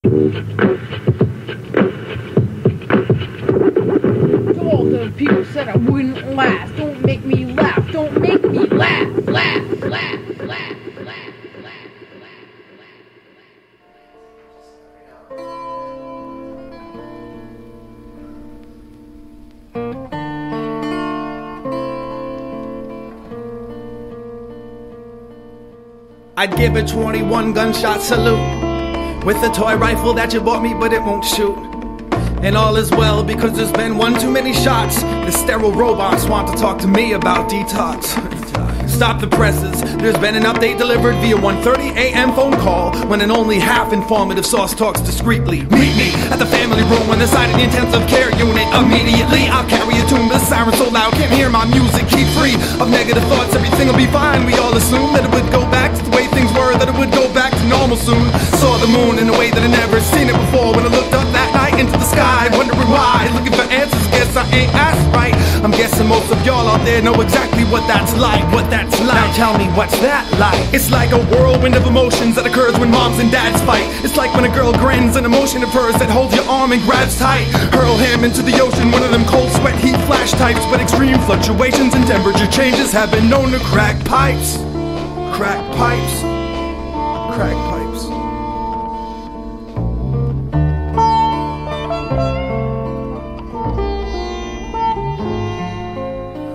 To all the people said I wouldn't last, don't make me laugh, don't make me laugh, laugh, laugh, laugh, laugh, laugh, laugh. I'd give a 21 gunshot salute with the toy rifle that you bought me, but it won't shoot. And all is well because there's been one too many shots. The sterile robots want to talk to me about detox. Stop the presses, there's been an update delivered via 1:30 a.m. phone call when an only half informative source talks discreetly. Meet me at the family room on the side of the intensive care unit. Immediately I'll carry a tune, the siren so loud can't hear my music. Keep free of negative thoughts, everything will be fine. We all assume that it would go back to the way things were, that it would go back to normal soon. Saw the moon in a way that I never seen it before when I looked up that night into the sky, wondering why, looking for answers, guess I ain't asked right. I'm guessing most of y'all out there know exactly what that's like, what that's like. Now tell me, what's that like? It's like a whirlwind of emotions that occurs when moms and dads fight. It's like when a girl grins, an emotion of hers that holds your arm and grabs tight. Hurl him into the ocean, one of them cold sweat heat flash types. But extreme fluctuations and temperature changes have been known to crack pipes. Crack pipes. Crack pipes.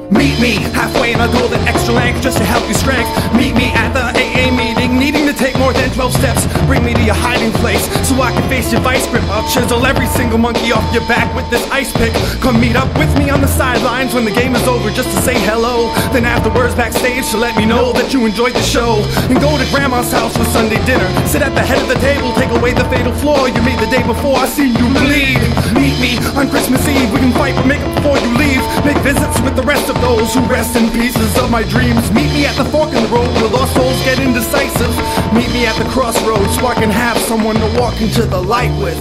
Meet me halfway and I'll go that extra length just to help you strength. Meet me at the AA meeting, needing to take more than 12 steps. Bring me to your hiding place so I can face your vice grip. I'll chisel every single monkey off your back with this ice pick. Come meet up with me on the sidelines when the game is over just to say hello. Then afterwards backstage to let me know that you enjoyed the show. And go to grandma's house for Sunday dinner. Sit at the head of the table, take away the fatal flaw you made the day before. I seen you bleed. Meet me on Christmas Eve, we can fight but make it before you leave. Make visits with the rest of those who rest in pieces of my dreams. Meet me at the fork in the road where lost souls get indecisive. Meet me at the crossroads so I can have someone to walk into the light with.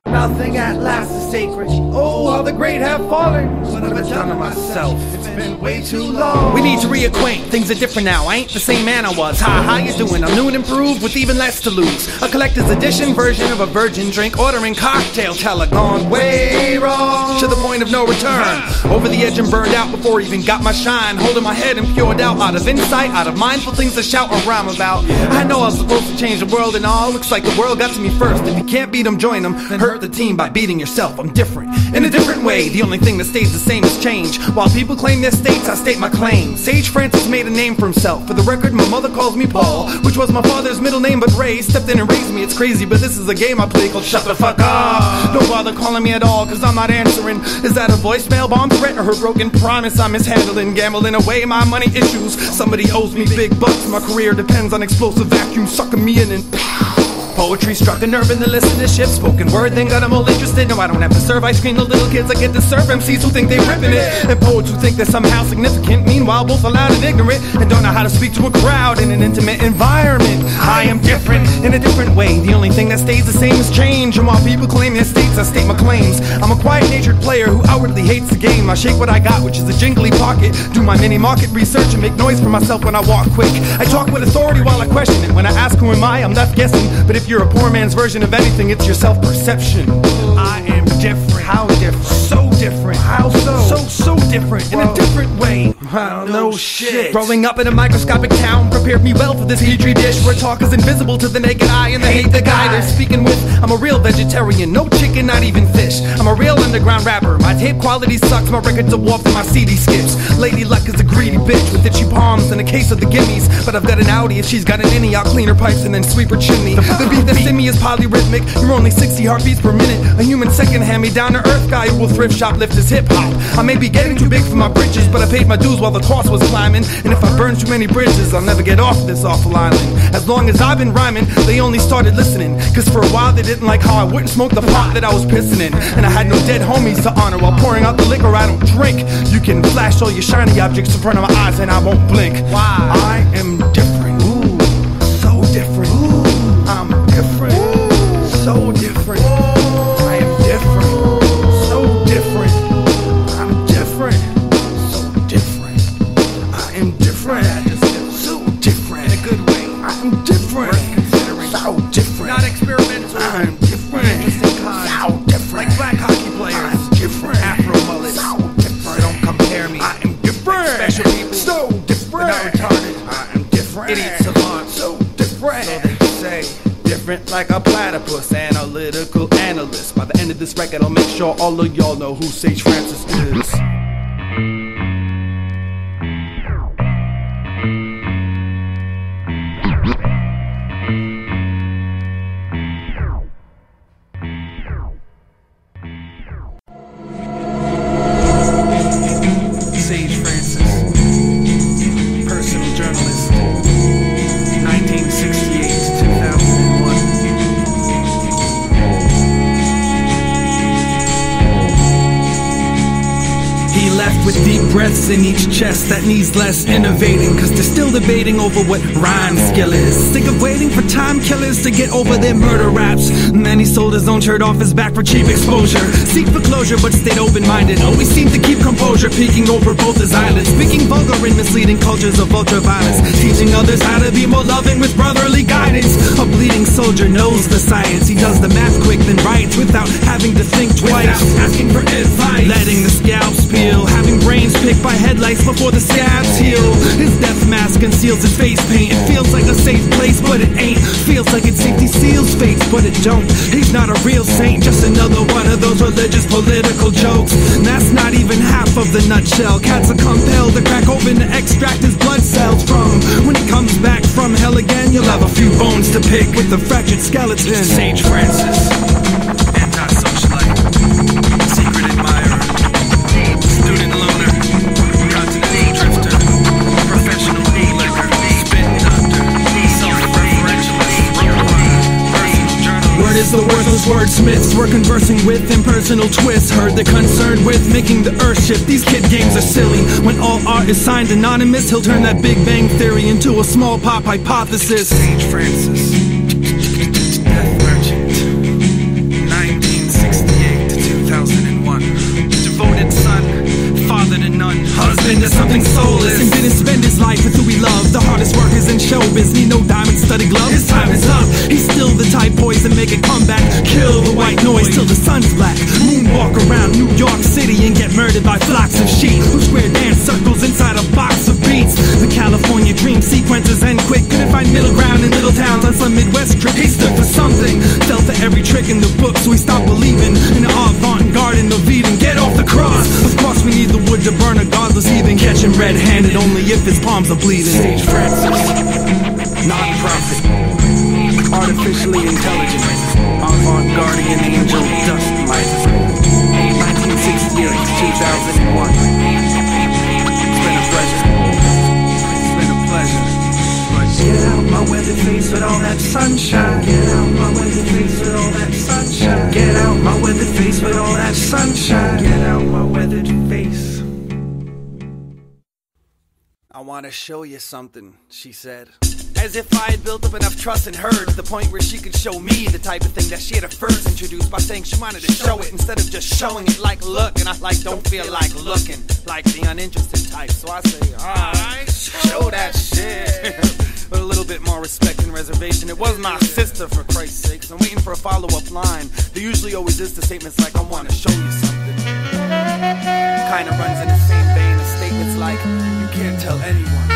Nothing at last is sacred. Oh, all the great have fallen. What have I done to myself? It's been way too long. We need to reacquaint. Things are different now. I ain't the same man I was. Hi, how you doing? I'm new and improved with even less to lose. A collector's edition version of a virgin drink. Ordering cocktail teller gone way wrong. To the point of no return. Over the edge and burned out before I even got my shine. Holding my head and pure doubt. Out of insight, out of mindful things to shout or rhyme about. I know I was supposed to change the world and all. Looks like the world got to me first. If you can't beat them, join them. Then hurt the team by beating yourself. I'm different, in a different way. The only thing that stays the same is change. While people claim their states, I state my claim. Sage Francis made a name for himself. For the record, my mother calls me Paul, which was my father's middle name, but Ray stepped in and raised me. It's crazy, but this is a game I play called Shut the Fuck Up. Don't bother calling me at all, cause I'm not answering. Is that a voicemail bomb threat or her broken promise I'm mishandling? Gambling away my money issues. Somebody owes me big bucks. My career depends on explosive vacuum sucking me in and poetry struck a nerve in the listenership. Spoken word then got them all interested. No, I don't have to serve ice cream to little kids. I get to serve MCs who think they ripping it, and poets who think they're somehow significant. Meanwhile, both are loud and ignorant and don't know how to speak to a crowd in an intimate environment. I am different, in a different way. The only thing that stays the same is change. And while people claim their states, I state my claims. I'm a quiet-natured player who outwardly hates the game. I shake what I got, which is a jingly pocket. Do my mini-market research and make noise for myself when I walk quick. I talk with authority while I question it. When I ask who am I, I'm left guessing. But if you're a poor man's version of anything, it's your self-perception. I am different. How different? So different. How so? So different. In a different way. Wow, no shit. Growing up in a microscopic town prepared me well for this petri dish where talk is invisible to the naked eye and they hate the guy they're speaking with. I'm a real vegetarian, no chicken, not even fish. I'm a real underground rapper. My tape quality sucks, my records are warped and my CD skips. Lady Luck is a greedy bitch with itchy palms and a case of the gimmies. But I've got an Audi, if she's got an innie, I'll clean her pipes and then sweep her chimney. The beat that's in me is polyrhythmic. You're only 60 heartbeats per minute. A human second hand me down to earth guy who will thrift shoplift his hip hop. I may be getting too big for my britches, but I paid my dues while the cost was climbing. And if I burn too many bridges, I'll never get off this awful island. As long as I've been rhyming, they only started listening. Cause for a while they didn't like how I wouldn't smoke the pot that I was pissing in. And I had no dead homies to honor while pouring out the liquor I don't drink. You can flash all your shiny objects in front of my eyes and I won't blink. Why? I am different. Ooh, so different. Ooh, I'm different. Ooh, so different. I am different. So different. I'm different. So different. I am different. So I'm different. So different. Like black hockey players. I'm different. Afro mullets. So different. Don't compare me. I am different. Like special people. So different. Not retarded. I am different. Idiot savant. So different. So they say different like a platypus. Analytical analyst. By the end of this record, I'll make sure all of y'all know who Sage Francis is. Sage Francis, personal journalist, 1968 to 2001. He left with deep breaths in each chest that needs less innovating, cause they're still debating over what rhyme skill is. Sick of waiting for time killers to get over their murder raps. And then he sold his own shirt off his back for cheap exposure. Seek for closure but stayed open-minded. Always seemed to keep composure, peeking over both his eyelids. Speaking vulgar and misleading cultures of ultraviolence, teaching others how to be more loving with brotherly guidance. A bleeding soldier knows the science. He does the math quick then writes without having to think twice, without asking for advice, letting the scalps peel, having brains picked by headlights before the scabs heal. His death mask conceals his face paint. It feels like a safe place, but it ain't. Feels like it safety seals fates, but it don't. He's not a real saint, just another one of those religious political jokes. And that's not even half of the nutshell. Cats are compelled to crack open to extract his blood cells from. When he comes back from hell again, you'll have a few bones to pick with the fractured skeleton. Sage Francis, anti-socialite, secret admirer, student loner, continental drifter, professional bootlegger, spin doctor, self-referentialist, personal journalist. Word is the worthless wordsmiths we're conversing with, impersonal twists. Heard they're concerned with making the earth shift. These kid games are silly. When all art is signed anonymous, he'll turn that Big Bang Theory into a small pop hypothesis. Sage Francis, Death Merchant, 1968 to 2001. Devoted son, father to none, husband to something soulless, and didn't spend his life with who he loved. The hardest workers in showbiz need no diamond-studded glove. His time is up. He's still the type poised to make a comeback, kill the white noise till the sun's black. Moonwalk around New York City and get murdered by flocks of sheep who square dance circles inside a box of beats. The California dream sequences end quick. Couldn't find middle ground in little towns on some Midwest trip. He stood for something, fell for every trick in the book, so he stopped believing in the avant-garde and the Eden. Get off the cross. Of course we need the wood to burn a godless heathen. Catch him red-handed only if his palms are bleeding. Sage Francis, non-profit, artificially intelligent, avant-gardian angel, dust mite, 1968 to 2001. It's been a pleasure. It's been a pleasure. But get out my weathered face with all that sunshine. Get out my weathered face with all that sunshine. Get out my weathered face with all that sunshine. Get out my weathered face. I want to show you something, she said. As if I had built up enough trust in her to the point where she could show me the type of thing that she had at first introduced by saying she wanted to show it instead of just showing it like look. And I don't feel like looking like the uninterested type. So I say, alright, show that shit. With a little bit more respect and reservation. It was my sister, for Christ's sakes. I'm waiting for a follow-up line. There usually always is the statements like, I want to show you something. Kind of runs in the same vein as statements like, you can't tell anyone.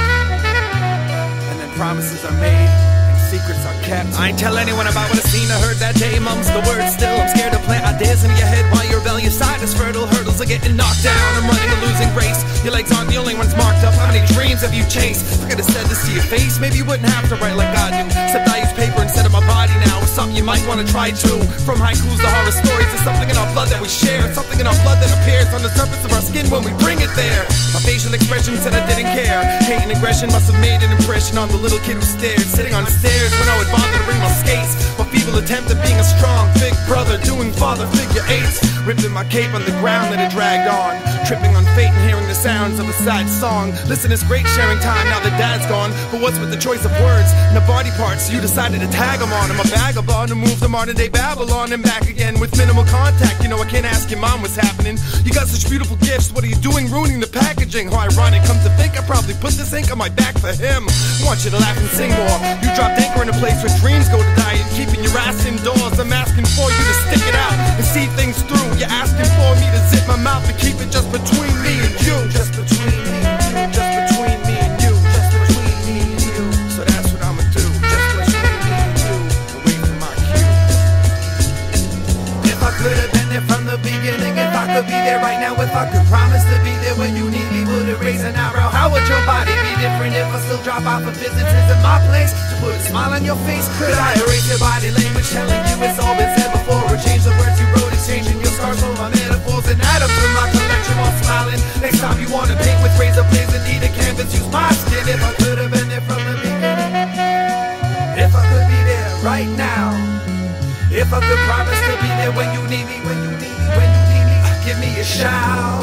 And then promises are made and secrets are kept. I ain't tell anyone about what I seen or heard that day. Mum's the word still. I'm scared to plant ideas in your head while your rebellious side is fertile. Hurdles are getting knocked down. I'm running a losing race. Your legs aren't the only ones marked up. How many dreams have you chased? If I could have said this to your face, maybe you wouldn't have to write like I do. Except I use paper instead of my body now. It's something you might want to try too. From haikus to horror stories, there's something in our blood that we share. Something in our blood that appears on the surface of our skin when we bring it there. My facial expression said I didn't care. Hate and aggression must have made an impression on the little kid who stared, sitting on the stairs when I would bother to bring my skates. My feeble attempt at being a strong, big brother, doing father figure eights. Ripping my cape on the ground that it dragged on. Tripping on fate and hearing the sounds of a sad song. Listen, it's great sharing time now that dad's gone. But what's with the choice of words and the body parts you decided to tag them on? I'm a vagabond. on to move to modern day Babylon and back again with minimal contact. You know, I can't ask your mom what's happening. You got such beautiful gifts, what are you doing ruining the packaging? How ironic, come to think I probably put this ink on my back for him. I want you to laugh and sing more. You dropped anchor in a place where dreams go to die and keeping your ass indoors. I'm asking for you to stick it out and see things through. You're asking for me to zip my mouth and keep it just between me and you. Just between me and you, just between me and you, just between me and you. So that's what I'ma do, just between me and you, and wait for my cue. If I could have been there from the beginning, if I could be there right now, if I could promise to be there when you need me, would it raise an eyebrow? How would your body be different if I still drop out for visits in my place to put a smile on your face? Could I erase your body language, telling you it's all been said before, or change the words you wrote, exchanging your scars for my metaphors and add up to my collection while smiling? Next time you wanna paint with razor blades and need a canvas, use my skin. If I could have been there from the beginning, if I could be there right now, if I could promise to be there when you need me, when you need me, when you need me, give me a shout.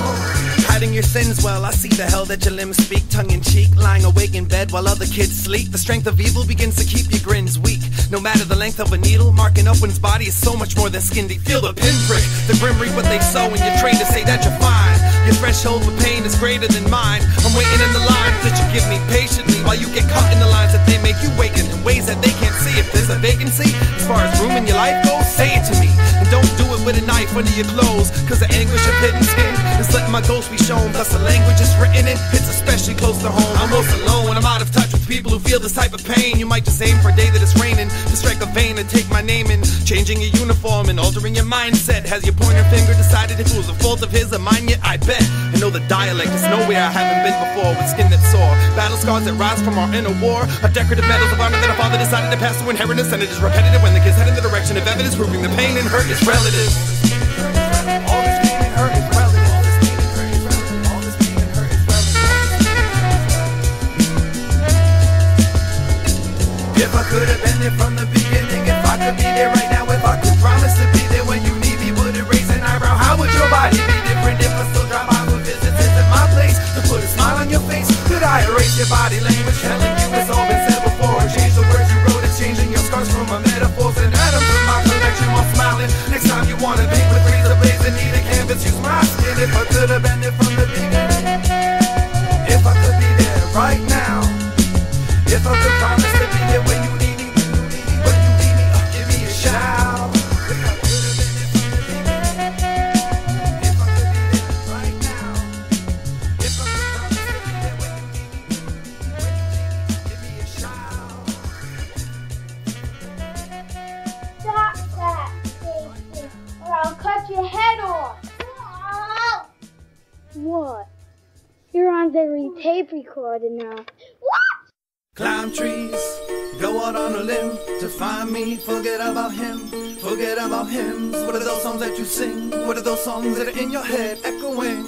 Hiding your sins, well, I see the hell that your limbs speak, tongue-in-cheek, lying awake in bed while other kids sleep. The strength of evil begins to keep your grins weak. No matter the length of a needle, marking up one's body is so much more than skin deep. Feel the pinprick, the grim reap what they sow, and you're trained to say that you're fine. Your threshold for pain is greater than mine. I'm waiting in the lines that you give me patiently, while you get caught in the lines that they make you wait in ways that they can't see. If there's a vacancy, as far as room in your life goes, say it to me. And don't do it with a knife under your clothes, cause the anguish of hidden skin is letting my ghost be shown. Thus the language is written in, it's especially close to home. I'm most alone when I'm out of touch with people who feel this type of pain. You might just aim for a day that it's raining, to strike a vein and take my name in. Changing your uniform and altering your mindset. Has your pointer finger decided if it was a fault of his or mine yet? I bet. I know the dialect is nowhere I haven't been before, with skin that's sore, battle scars that rise from our inner war, a decorative medals of honor that our father decided to pass to inheritance, and it is repetitive when the kids head in the direction of evidence proving the pain and hurt is relative. All this pain and hurt is relative. If I could have been there from the beginning, if I could be there right now, if I could promise to be there when you need me, would it raise an eyebrow? How would your body be different if I still drop out for visits in my place to put a smile on your face? Could I erase your body language, telling you it's all been said before, or change the words you wrote, exchanging your scars for my metaphors and add them to my collection while smiling? Next time you wanna paint with razor blades and need a canvas, use my skin. If I could have been there from the beginning, if I could be there right now, if I could promise to be there when you need me, when you need me, give me a shout. If I could have been there from the beginning, if I could be there right now, if I could promise to be there when you need me, give me a shout. Stop that, Stacy, or I'll cut your head off. What? You're on the tape recorder now. What? Climb trees, go out on a limb to find me. Forget about him, forget about hymns. What are those songs that you sing? What are those songs that are in your head echoing?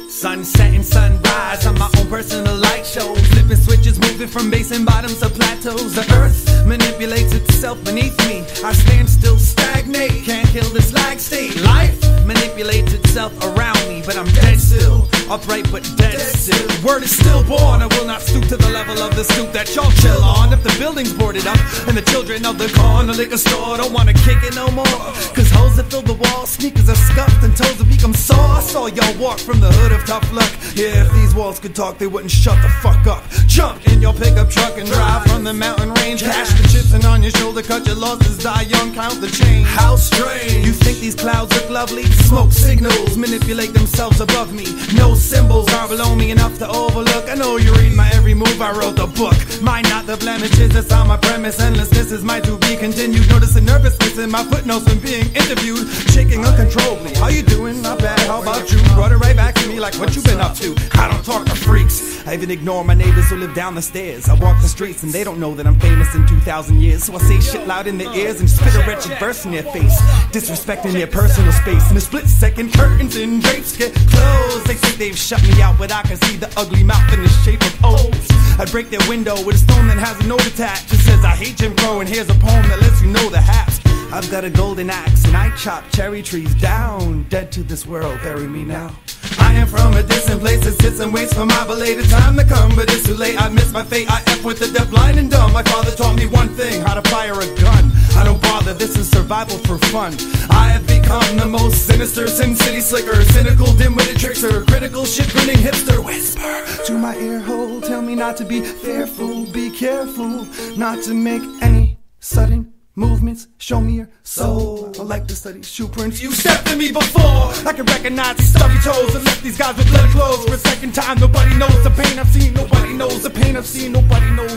Sunset and sunrise, I'm my own personal light show. Flipping switches, moving from basin bottoms to plateaus. The earth manipulates itself beneath me. I stand still, stagnate, can't kill this lag state. Life manipulates itself around me, but I'm dead still, upright but dead still. Word is stillborn, I will not stoop to the level of the stoop that y'all chill on. If the building's boarded up and the children of the corner liquor store don't wanna kick it no more, cause holes that fill the wall, sneakers are scuffed and toes have become sore. I saw y'all walk from the hood of tough luck. Yeah, if these walls could talk, they wouldn't shut the fuck up. Jump in your pickup truck and drive from the mountain range. Cash the chips and on your shoulder, cut your losses, die young, count the change. How strange, you think these clouds look lovely? Smoke signals manipulate themselves above me. No symbols are below me enough to overlook. I know you read my every move, I wrote the book. Mine not the blemishes, that's on my premise. Endlessness is my to be continued. Notice the nervousness in my footnotes when being interviewed. Shaking uncontrollably, how you doing? Not bad, how about you? Brought it right back to me like what you been up to. I don't talk to freaks, I even ignore my neighbors who live down the stairs. I walk the streets and they don't know that I'm famous in 2,000 years. So I say shit loud in their ears and spit a wretched verse in their face, disrespecting their personal space. In a split second, curtains and drapes get closed. They think they've shut me out, but I can see the ugly mouth in the shape of O's. I'd break their window with a stone that has a note attached. It says I hate Jim Crow and here's a poem that lets you know the haps. I've got a golden axe and I chop cherry trees down. Dead to this world, bury me now. I am from a distant place that sits and waits for my belated time to come, but it's too late, I miss my fate. I F with the deaf, blind and dumb. My father taught me one thing, how to fire a gun. I don't father, this is survival for fun. I have become the most sinister Sin City slicker, cynical dim-witted trickster, critical shit-grinning hipster. Whisper to my ear hole, tell me not to be fearful, be careful, not to make any sudden movements, show me your soul. I like to study shoe prints. You stepped to me before. I can recognize these stubby toes and left these guys with bloody clothes. For a second time, nobody knows the pain I've seen. Nobody knows the pain I've seen. Nobody knows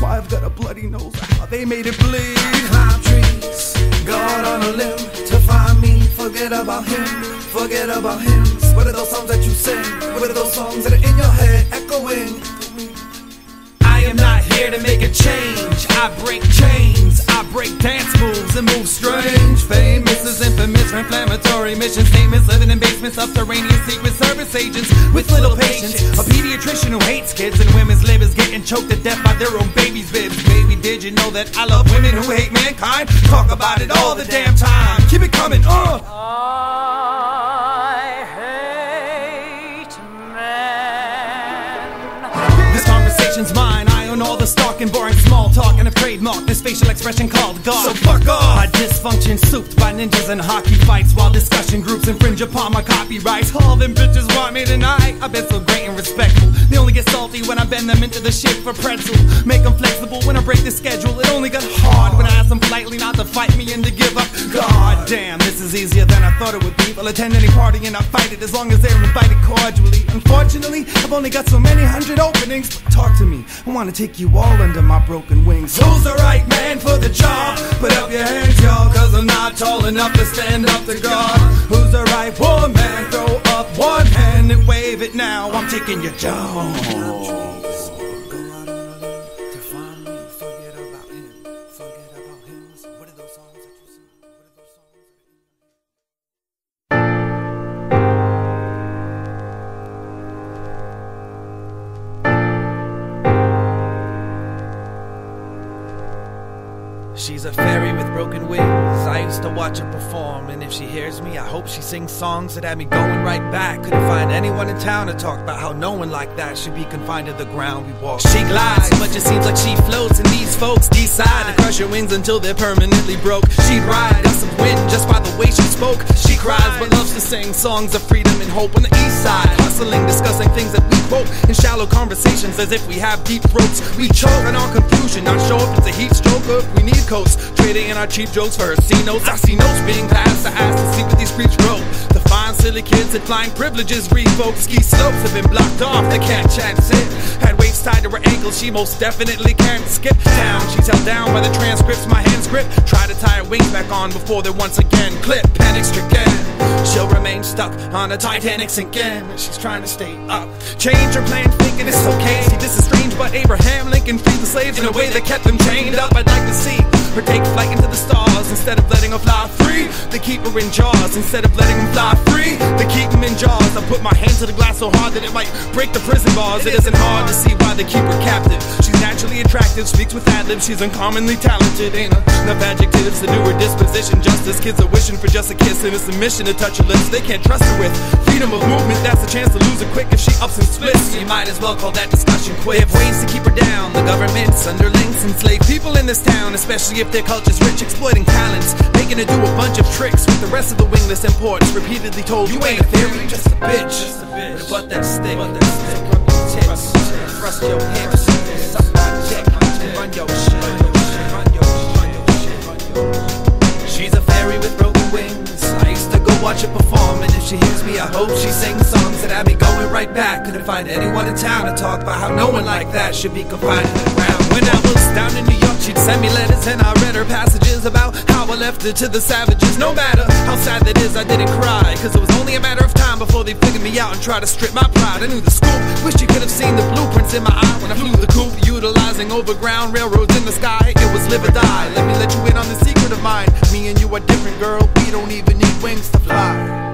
why I've got a bloody nose. How they made it bleed. Climb trees, God on a limb to find me. Forget about him, forget about him. What are those songs that you sing? What are those songs that are in your head echoing? I am not here to make a change. I break chains, I break dance moves and move strange. Famous is infamous, inflammatory mission statements. Living in basements, subterranean secret service agents with little patience. A pediatrician who hates kids and women's livers getting choked to death by their own babies' bibs. Baby, did you know that I love women who hate mankind? Talk about it all the damn time. Keep it coming, I hate men. This conversation's mine. All the stalking, boring small talk, and a trademark this facial expression called God. So fuck off! My dysfunction souped by ninjas and hockey fights, while discussion groups infringe upon my copyrights. All them bitches want me tonight. I've been so great and respectful. They only get salty when I bend them into the shit for pretzel. Make them flexible when I break the schedule. It only got hard when I ask them politely not to fight me and to give up. God damn, this is easier than I thought it would be. I'll attend any party and I'll fight it as long as they're invited cordially. Unfortunately, I've only got so many hundred openings. But talk to me, I wanna take you all under my broken wings. Who's the right man for the job? Put up your hands, y'all, cause I'm not tall enough to stand up to God. Who's the right woman? Throw up one hand and wave it now. I'm taking your job. She's a fairy with broken wings. I used to watch her perform, and if she hears me, I hope she sings songs that have me going right back. Couldn't find anyone in town to talk about how no one like that should be confined to the ground we walk. She glides, but it seems like she floats, and these folks decide to crush her wings until they're permanently broke. She'd ride gusts of wind just by the way she spoke. She cries, but loves to sing songs of freedom and hope on the east side, hustling, discussing things that we quote in shallow conversations as if we have deep throats. We choke on our confusion, not sure if it's a heat stroke or if we need coats. Trading in our cheap jokes for her C notes. I see notes being passed to ask to see what these creeps wrote. The fine silly kids had flying privileges revoked. Ski slopes have been blocked off, they can't chat sit. Had weights tied to her ankles, she most definitely can't skip down. She's held down by the transcripts my hands grip. Try to tie her wings back on before they're once again clip. Panic stricken, she'll remain stuck on a Titanic sinking. She's trying to stay up, change her plan thinking it's okay. See, this is strange, but Abraham Lincoln freed the slaves in a way that kept them chained up. I'd like to see her take flight into the stars instead of letting her fly free. They keep her in jaws instead of letting them fly free. They keep them in jaws. I put my hand to the glass so hard that it might break the prison bars. It isn't hard to see why they keep her captive. She's naturally attractive, speaks with ad-libs. She's uncommonly talented. Ain't enough adjectives to do her disposition justice. Kids are wishing for just a kiss and it's a mission to touch her lips. They can't trust her with freedom of movement. That's a chance to lose her quick if she ups and splits. You might as well call that discussion quit. They have ways to keep her down. The government's underlings enslave people in this town, especially if their culture's rich, exploiting talents, making her do a bunch of tricks with the rest of the wingless imports. Repeatedly told, you ain't a theory, just a bitch. But that stick, rub your tits, thrust your hips, suck my dick, run your shit, run your shit. She's a fairy with broken wings. I used to go watch her perform, and if she hears me, I hope she sings songs that have me going right back. Couldn't find anyone in town to talk about how no one like that should be confined to the ground. When I was down in New York, she'd send me letters and I read her passages about how I left her to the savages. No matter how sad that is, I didn't cry, cause it was only a matter of time before they figured me out and tried to strip my pride. I knew the scoop, wish you could have seen the blueprints in my eye when I flew the coop, utilizing overground railroads in the sky. It was live or die. Let me let you in on the secret of mine. Me and you are different, girl. We don't even need wings to fly.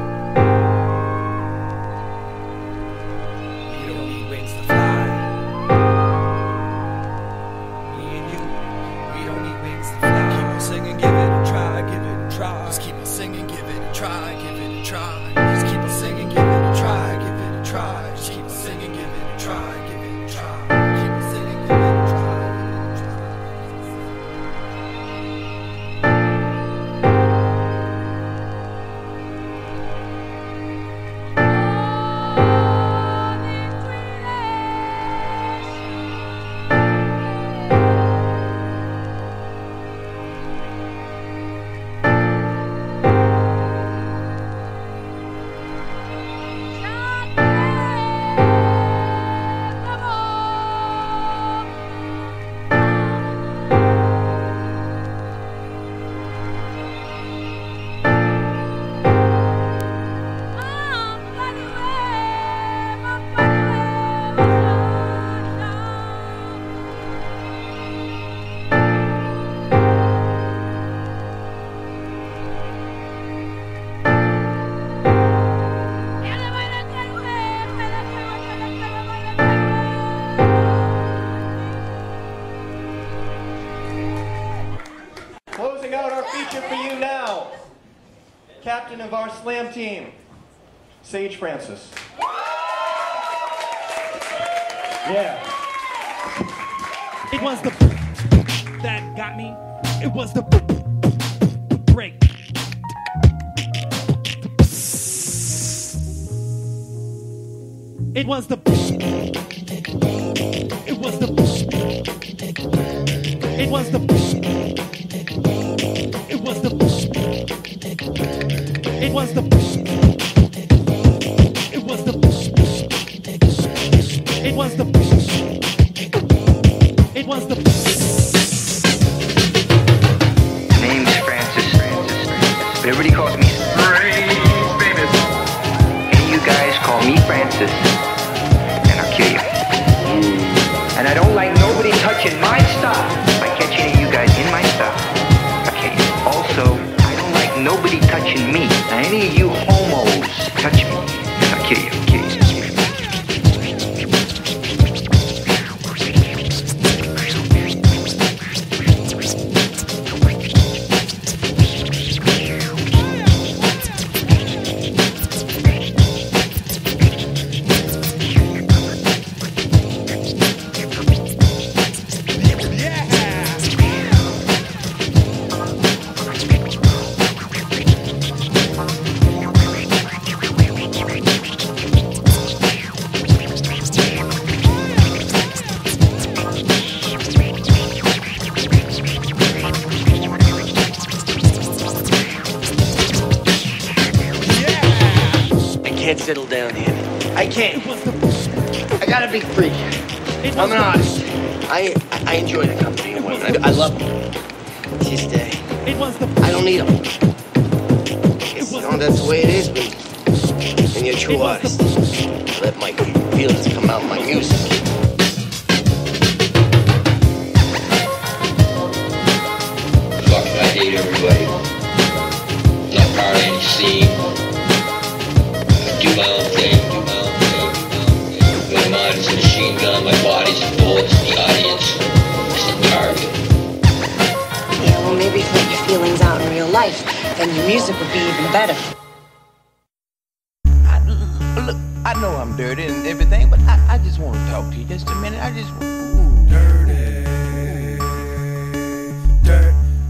captain of our slam team, Sage Francis. Yeah. It was the that got me. It was the break. It was the it was the it was the it was the it was the it was the it was the it was the Name's Francis. But everybody calls me famous. And you guys call me Francis, and I'll kill you. And I don't like nobody touching my stuff. If I catch any of you guys in my stuff, I'll kill you. Also, I don't like nobody touching me. Now any of you homos touch me, and I'll kill you. Settle down here. I can't. I gotta be free. I'm an artist. I enjoy the company of women. I love them. It's just, I don't need them. You know, that's the way it is when you're a true artist. I let my feelings come out in my music. Fuck, I hate everybody. Not part of any scene. Do my own thing. My mind is a machine gun, my body's a bullet, the audience is the target. Yeah, well, maybe if you let your feelings out in real life, then your music would be even better. Look, I know I'm dirty and everything, but I just want to talk to you just a minute. I just... Ooh. Dirty.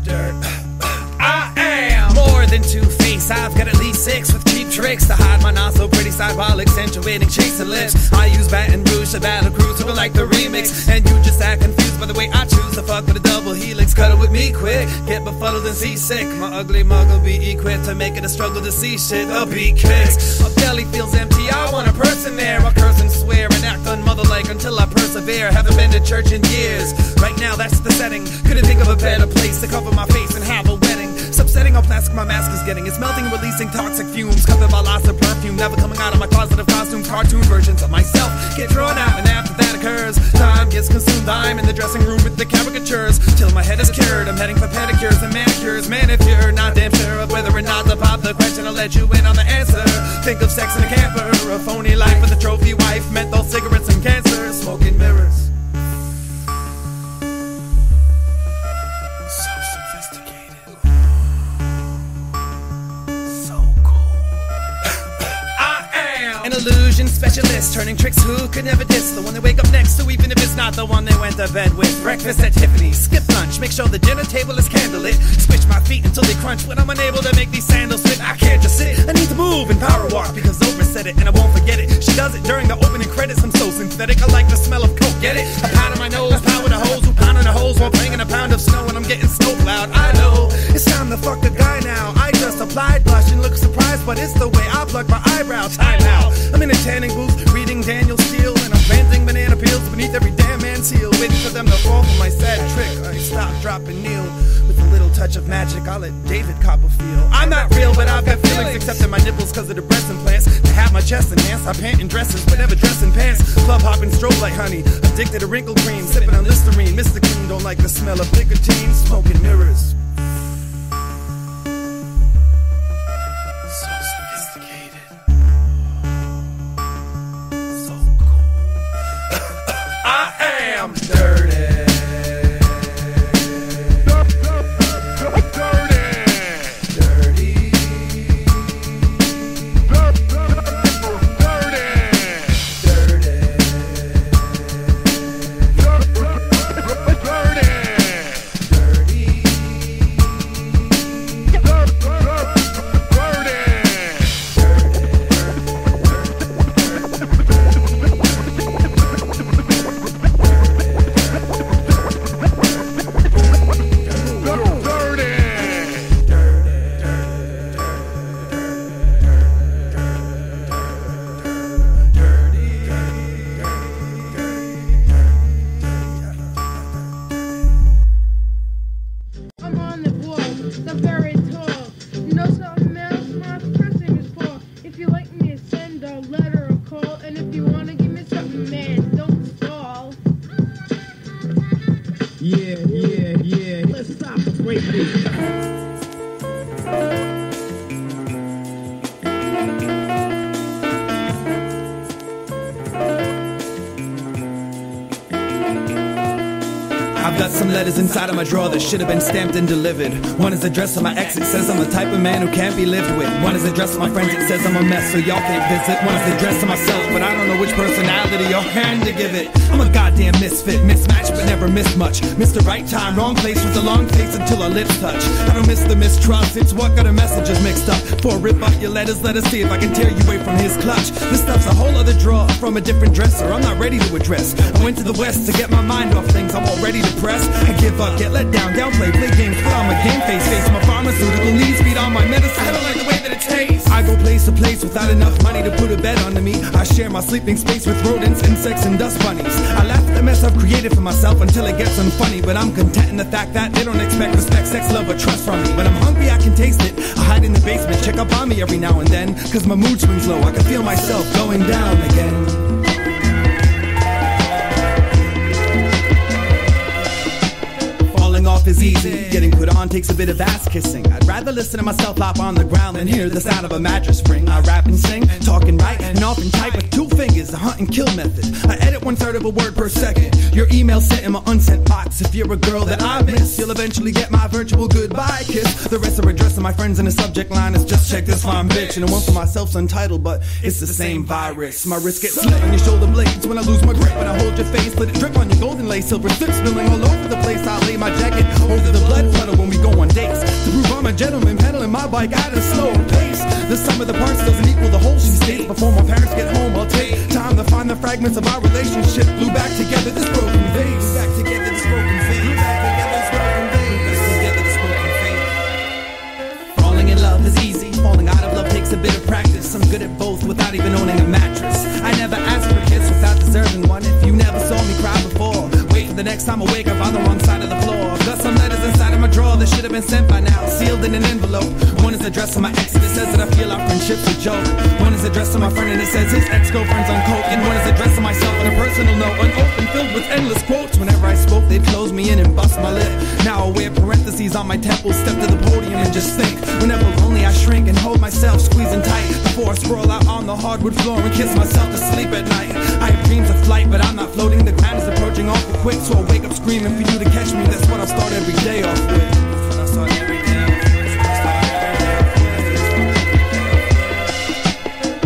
Dirt. I am more than two-faced. I've got at least 6 with cheap tricks to hide my not so pretty side while accentuating chasing lips. I use Baton Rouge to battle cruise, looking like the remix, and you just act confused by the way I choose to fuck with a double helix. Cut it with me quick, get befuddled and seasick. My ugly mug will be equipped to make it a struggle to see shit. A beat kicks, my belly feels empty. I want a person there. I curse and swear and act unmotherlike until I persevere. Haven't been to church in years. Right now that's the setting. Couldn't think of a better place to cover my face and have a wedding. It's upsetting how plastic my mask is getting. It's melting, releasing toxic fumes, covered by lots of perfume. Never coming out of my closet of costumes. Cartoon versions of myself get drawn out, and after that occurs, time gets consumed. I'm in the dressing room with the caricatures till my head is cured. I'm heading for pedicures and manicures. Man, if you're not damn sure of whether or not to pop the question, I'll let you in on the answer. Think of sex in a camper, a phony life with a trophy wife, menthol cigarettes and cancer, smoking mirrors. So sophisticated. So cool. I am an illusion specialist, turning tricks who could never diss. The one they wake up next to, even if it's not the one they went to bed with. Breakfast at Tiffany's, skip lunch, make sure the dinner table is candlelit. Switch my feet until they crunch when I'm unable to make these sandals fit. I can't just sit, I need to move and power walk because Oprah said it and I won't forget it. She does it during the opening credits. I'm so synthetic, I like the smell of coke, get it? A pound in my nose, power the hose, who pounding the hose while playing in a pound of snow and I'm getting snow plowed. I know, it's time to fuck the guy now. I just applied blush and look surprised, but it's the way I pluck my eyebrows. Time out, I'm in a tanning booth, reading Daniel Steele, and I'm planting banana peels beneath every damn man's heel, waiting for them to fall for my sad trick. I stop, drop, and kneel. With a little touch of magic, I'll let David Copperfield. I'm not real, but I've got feelings, except in my nipples cause of the breast implants. To have my chest enhanced, I pant in dresses, but never dress in pants. Club hopping, strobe like honey, addicted to wrinkle cream, sipping on Listerine. Mr. Clean don't like the smell of nicotine, smoking mirrors. So sophisticated. So cool. I am dirty. Dirty. Yeah. Let's stop the break this. I've got some letters inside of my drawer that should have been stamped and delivered. One is addressed to my ex, it says I'm the type of man who can't be lived with. One is addressed to my friends, it says I'm a mess so y'all can't visit. One is addressed to myself, but I don't know which personality or hand to give it. I'm a goddamn misfit, mismatched but never missed much. Missed the right time, wrong place with a long face until our lips touch. I don't miss the mistrust, it's what got our messages mixed up. For a rip out your letters, let us see if I can tear you away from his clutch. This stuff's a whole other drawer from a different dresser I'm not ready to address. I went to the west to get my mind off things I'm already depressed. I give up, get let down, downplay, play games, put on my game face, my pharmaceutical needs, feed on my medicine. I don't like the way that it tastes. I go place to place without enough money to put a bed under me. I share my sleeping space with rodents, insects, and dust bunnies. I laugh at the mess I've created for myself until it gets unfunny, but I'm content in the fact that they don't expect respect, sex, love, or trust from me. When I'm hungry, I can taste it. I hide in the basement, check up on me every now and then, cause my mood swings low, I can feel myself going down again. Off is easy, getting put on takes a bit of ass kissing. I'd rather listen to myself lop on the ground than hear the sound of a mattress spring. I rap and sing, talking right, and often type with 2 fingers, the hunt and kill method. I edit 1/3 of a word per second. Your email sent in my unsent box. If you're a girl that I miss, you'll eventually get my virtual goodbye kiss. The rest are addressing my friends in the subject line is just check this fine bitch. And one for myself's untitled, but it's the same virus. My wrist gets slit on your shoulder blades when I lose my grip. When I hold your face, let it drip on your golden lace. Silver strips spilling all over the place. I lay my jacket over the blood puddle when we go on dates. To prove I'm a gentleman, pedaling my bike at a slower pace. The sum of the parts doesn't equal the whole, she states. Before my parents get home, I'll take time to find the fragments of our relationship. Glue back together this broken vase. Glue back together this broken vase. Glue back together this broken vase. Glue back together this broken vase. Falling in love is easy. Falling out of love takes a bit of practice. I'm good at both without even owning a mattress. I never asked for a kiss without deserving one. If you never saw me cry before, wait for the next time I wake up on the wrong side of the floor. I've got some letters inside of my drawer that should have been sent by now, sealed in an envelope. One is addressed to my ex and it says that I feel our friendship's a joke. One is addressed to my friend and it says his ex-girlfriend's on coke. And one is addressed to myself on a personal note, unopened, filled with endless quotes. Whenever I spoke, they'd close me in and bust my lip. Now I wear parentheses on my temples, step to the podium and just think. Whenever lonely, I shrink and hold myself squeezing tight before I scroll out on the hardwood floor and kiss myself to sleep at night. I have dreams of flight, but I'm not floating. The ground is approaching awful quick, so I wake up screaming for you to catch me. That's what I start every day off with. That's what I start every day off with.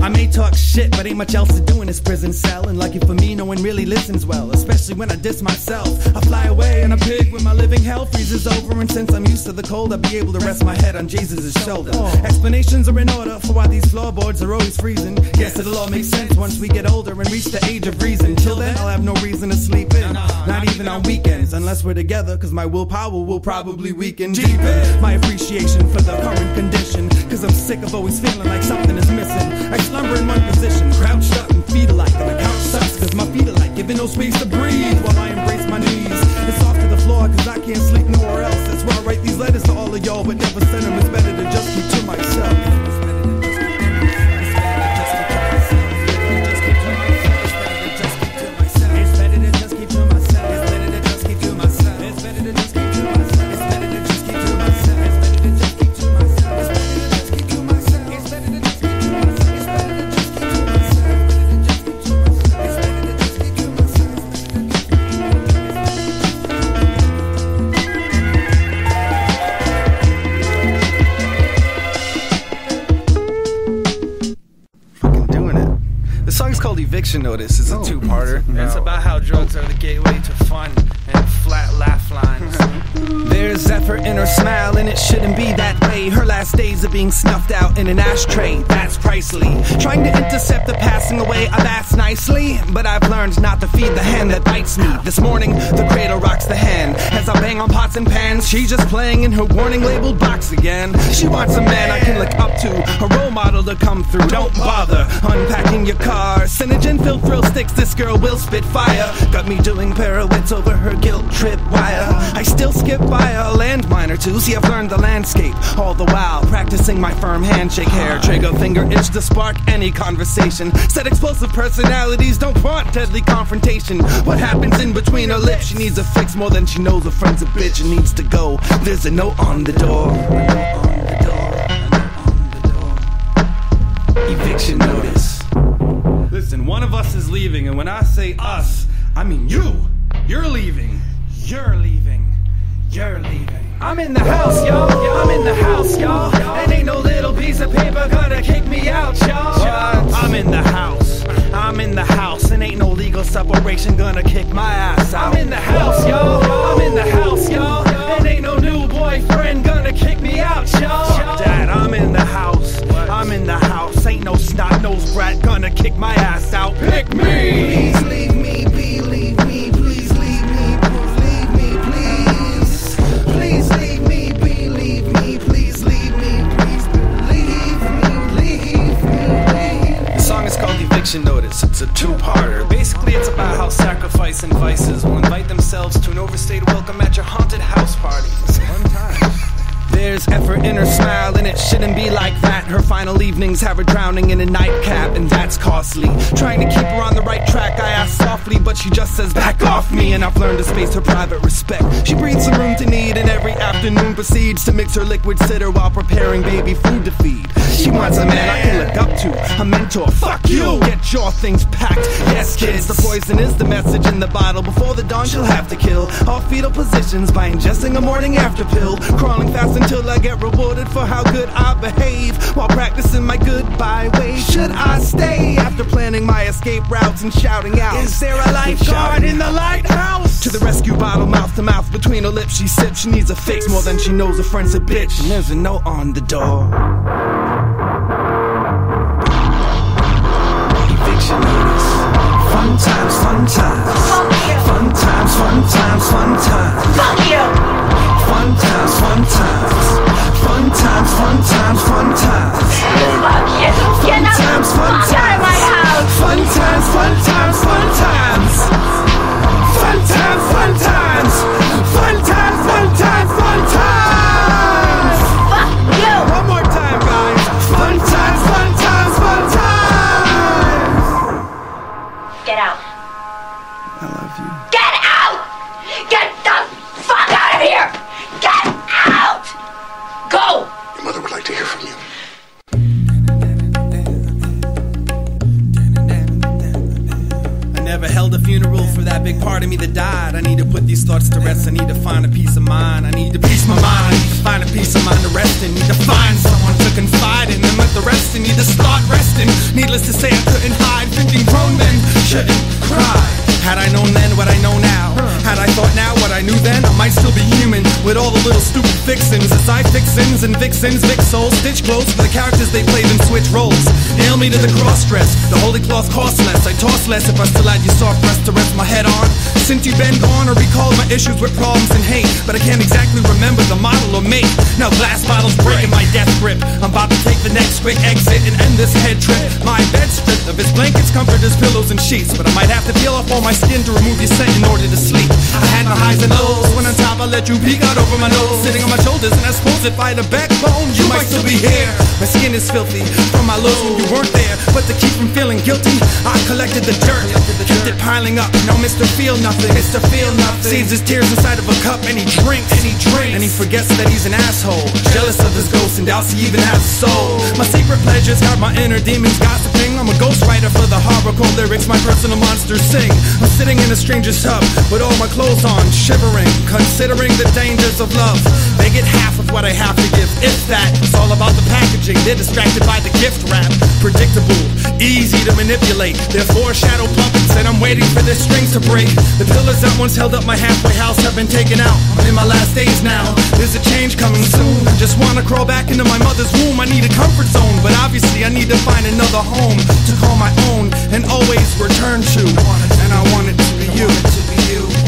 I may talk shit, but ain't much else to do in this prison cell. And lucky for me, no one really listens well, especially when I diss myself. I fly away in a pig when my living hell freezes over. And since I'm used to the cold, I'll be able to rest my head on Jesus' shoulder. Explanations are in order for why these floorboards are always freezing. Yes, it'll all make sense once we get older and reach the age of reason. Till then, I'll have no reason to sleep in, not even on weekends, unless we're together, cause my willpower will probably weaken. Deepen my appreciation for the current condition, cause I'm sick of always feeling like something is missing. I slumber in one position, crouched up and feet alike, and the couch sucks cause my feet are like giving no space to breathe while I embrace my knees. It's off to the floor cause I can't sleep nowhere else. That's why I write these letters to all of y'all, but never send them. It's better to just keep to myself. Eviction Notice is a two-parter. It's about how drugs are the gateway to fun and flat laugh lines. There's effort in her smile and it shouldn't be that way. Her last days are being snuffed out in an ashtray. That's pricely. Trying to intercept the passing away of ass nicely, but I've learned not to feed the hand that bites me. This morning, the cradle rocks the hand. As I bang on pots and pans, she's just playing in her warning labeled box again. She wants a man I can look up to, a role model to come through. Don't bother unpacking your car. Synogen-filled thrill sticks, this girl will spit fire. Got me doing pirouettes over her guilt trip wire. I still skip by her, land landmine or two. See, I've learned the landscape, all the while practicing my firm handshake. Hair trigger finger itch to spark any conversation. Said explosive personalities don't want deadly confrontation. What happens in between her lips? She needs a fix more than she knows. Her friend's a bitch and needs to go. There's a note on the door. Eviction notice. Listen, one of us is leaving, and when I say us, I mean you. You're leaving. You're leaving. You're leaving. I'm in the house, y'all. Yeah, I'm in the house, y'all. And ain't no little piece of paper gonna kick me out, y'all. I'm in the house. I'm in the house, and ain't no legal separation gonna kick my ass out. I'm in the house, y'all. I'm in the house, y'all. And ain't no new boyfriend gonna kick me out, y'all. Dad, I'm in the house. I'm in the house. Ain't no snot-nosed brat gonna kick my ass out. Pick me! Please leave me, believe me. Please leave me, believe me, please. Please leave me, believe me. Please leave me, please believe me, leave me. The song is called Eviction Notice. It's a two-parter. Basically, it's about how sacrifice and vices will invite themselves to an overstayed welcome at your haunted house parties. One time. There's effort in her smile, and it shouldn't be like that. Her final evenings have her drowning in a nightcap, and that's costly. Trying to keep her on the right track, I ask softly, but she just says, back off me, and I've learned to space her private respect. She breathes some room to need, and every afternoon proceeds to mix her liquid sitter while preparing baby food to feed. She wants a man I can look up to, a mentor. Fuck you! Get your things packed. Yes, kids, the poison is the message in the bottle. Before the dawn, she'll have to kill all fetal positions by ingesting a morning after pill. Crawling fast until I get rewarded for how good I behave while practicing my goodbye way. Should I stay after planning my escape routes and shouting out, is there a lifeguard in the lighthouse? To the rescue bottle, mouth to mouth, between her lips she sips. She needs a fix more than she knows her friend's a bitch, and there's a note on the door. Eviction notice. Fun times, fun times. Fun times, fun times, fun times. Fuck you! Fun times, fun times. Fun times, fun times, fun times. Fuck you! Get the fuck out of my house! Fun times, fun times, fun times. Fun times, fun times. Fun times, fun times, fun times. Fuck you! One more time, guys. Fun times, fun times, fun times. Get out. I love you. Get out! Get the fuck out of here! Get out! Go! Your mother would like to hear from you. I never held a funeral for that big part of me that died. I need to put these thoughts to rest. I need to find a peace of mind. I need to peace my mind. I need to find a peace of mind to rest in. Need to find someone to confide in. And let the rest in. Need to start resting. Needless to say, I couldn't hide. Thinking grown men shouldn't cry. Had I known then what I know now, had I thought now what I knew then, I might still be human with all the little stupid fixins. As I fixins and vixens, Vic souls, stitch clothes for the characters they played and switch roles. Nail me to the cross-dress, the holy cloth costs less. I toss less if I still had your soft breast to rest my head on. Since you've been gone, I recall my issues with problems and hate, but I can't exactly remember the model or make. Now glass bottles breaking my death grip. I'm about to take the next quick exit and end this head trip. My bed stripped of its blankets, comforters, pillows, and sheets, but I might have to peel off all my skin to remove your scent in order to sleep. I had my highs and lows. When on top I let you peek out over my nose, sitting on my shoulders, and I suppose if I had a backbone, you might still be here. My skin is filthy from my lows when you weren't there, but to keep from feeling guilty, I collected the dirt, kept it piling up. Now Mr. Feel Nothing, Mr. Feel Nothing saves his tears inside of a cup, and he drinks, and he forgets that he's an asshole, jealous of his ghost, and doubts he even has a soul. My secret pleasures got my inner demons gossiping. I'm a ghostwriter for the horrorcore lyrics my personal monsters sing. I'm sitting in a stranger's tub with all my clothes on, shivering, considering the dangers of love. They get half of what I have to give, if that. It's all about the packaging. They're distracted by the gift wrap. Predictable, easy to manipulate. They're foreshadow puppets, and I'm waiting for their strings to break. The pillars that once held up my halfway house have been taken out. I'm in my last days now. There's a change coming soon. I just wanna crawl back into my mother's womb. I need a comfort zone, but obviously I need to find another home to call my own and always return to. And I want it to be you.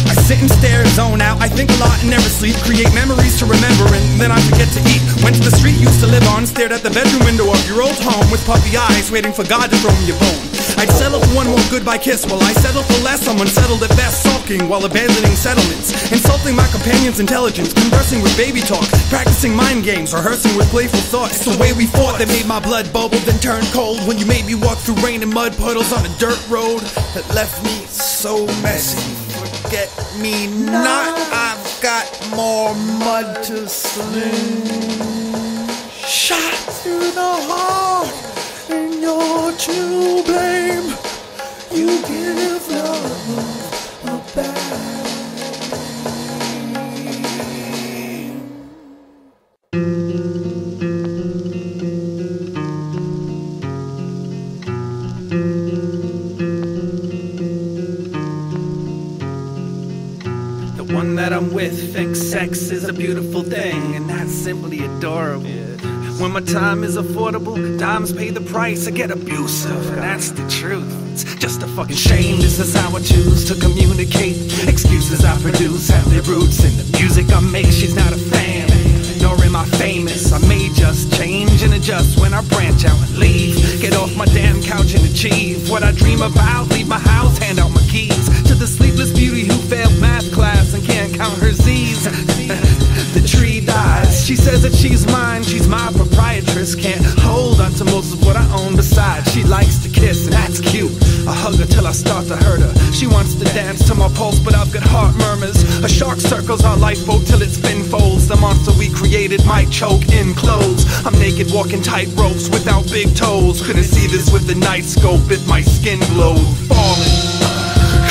I sit and stare, zone out. I think a lot and never sleep. Create memories to remember, and then I forget to eat. Went to the street you used to live on, stared at the bedroom window of your old home with puppy eyes, waiting for God to throw me a bone. I'd settle for one more goodbye kiss. While I settle for less, someone settled at best, sulking while abandoning settlements, insulting my companions. companion's intelligence, conversing with baby talk, practicing mind games, rehearsing with playful thoughts. The way we fought that made my blood bubble then turn cold. When you made me walk through rain and mud puddles on a dirt road that left me so messy. Forget me not, I've got more mud to sling. Shot through the heart, and you're to blame. You give love a bad The one that I'm with thinks sex is a beautiful thing, and that's simply adorable. When my time is affordable, dimes pay the price. I get abusive, and that's the truth. It's just a fucking shame. This is how I choose to communicate. Excuses I produce have their roots in the music I make. She's not a fan, nor am I famous. I may just change and adjust when I branch out and leave. Get off my damn couch and achieve what I dream about. Leave my house, hand out my keys to the sleepless beauty who failed math class and can't count her Z's. The tree dies. She says that she's mine, she's my proprietress. Can't hold on to most of what I own. Besides, she likes to kiss, and that's cute. I hug her till I start to hurt her. She wants to dance to my pulse, but I've got heart murmurs. A shark circles our lifeboat till its fin folds. The monster we created might choke in clothes. I'm naked walking tight ropes without big toes. Couldn't see this with the night scope if my skin glowed. Falling,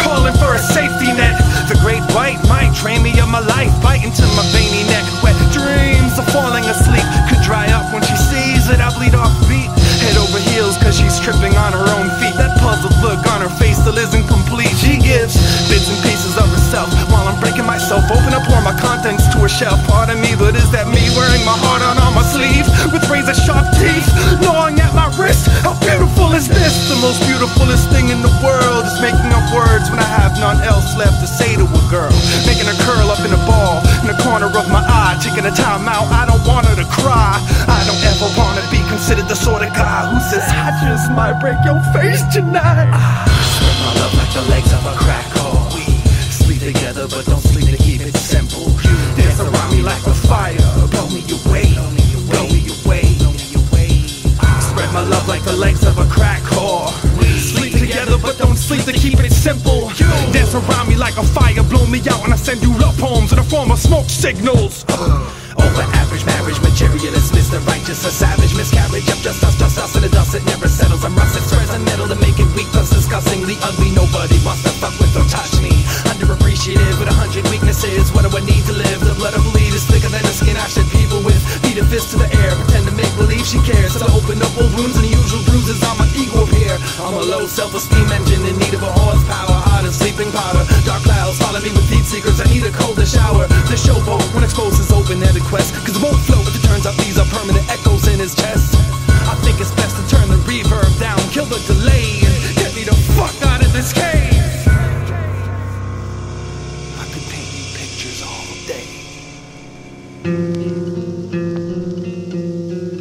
calling for a safety net. The great white might drain me of my life, biting to my veiny neck. Wet dreams of falling asleep could dry up when she sees it. I bleed off beat, head over heels, cause she's tripping on her own feet. That puzzled look on her face still isn't complete. She gives bits and pieces of herself while I'm breaking myself open up, pour my contents to a shelf. Pardon me, but is that me wearing my heart on my sleeve with razor sharp teeth gnawing at my wrist? How beautiful is this? The most beautifulest thing in the world is making up words when I have none else left to say to a girl. Making her curl up in a ball in the corner of my eye, taking a time out. I don't want her to cry. I don't ever want to be considered the sort of guy who says I just might break your face tonight. Spread my love like the legs of a crack whore. We sleep together but don't sleep to keep it simple. You dance around me like a fire, blow me away, blow me away, blow me away. Spread my love like the legs of a crack whore. We sleep together but don't sleep to keep it simple. Dance around me like a fire, blow me out, and I send you love poems in the form of smoke signals. Over average marriage, materialist, Mr. Righteous, a savage miscarriage of just us in the dust. It never settles. I'm rusted, spreads a needle to make it weak, plus disgustingly ugly. Nobody wants to fuck with or touch me. Underappreciated with 100 weaknesses. What do I need to live? The blood I bleed is thicker than the skin I shed people with. Beat a fist to the air, pretend to make believe she cares. So I open up old wounds and the usual bruises on my ego appear. I'm a low self-esteem engine in need of a horsepower. Hot as sleeping powder. Dark clouds follow me with heat seekers. I need a colder shower. The showboat when exposed is open at a quest, cause it won't float if it turns out these are permanent echoes in his chest. I think it's best to turn the reverb down, kill the delay, and get me the fuck out of this cave. I could paint you pictures all day,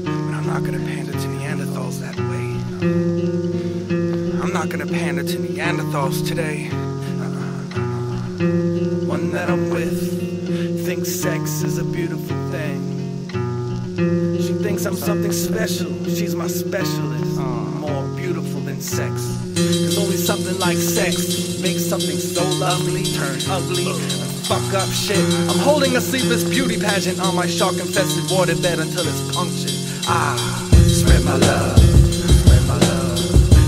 but I'm not gonna pander to Neanderthals that way. I'm not gonna pander to Neanderthals today. One that I'm with thinks sex is a beautiful thing. She thinks I'm something special. She's my specialist. More beautiful than sex. Cause only something like sex makes something so lovely turn ugly and fuck up shit. I'm holding a sleepless beauty pageant on my shark-infested waterbed until it's punctured. Spread my love, spread my love,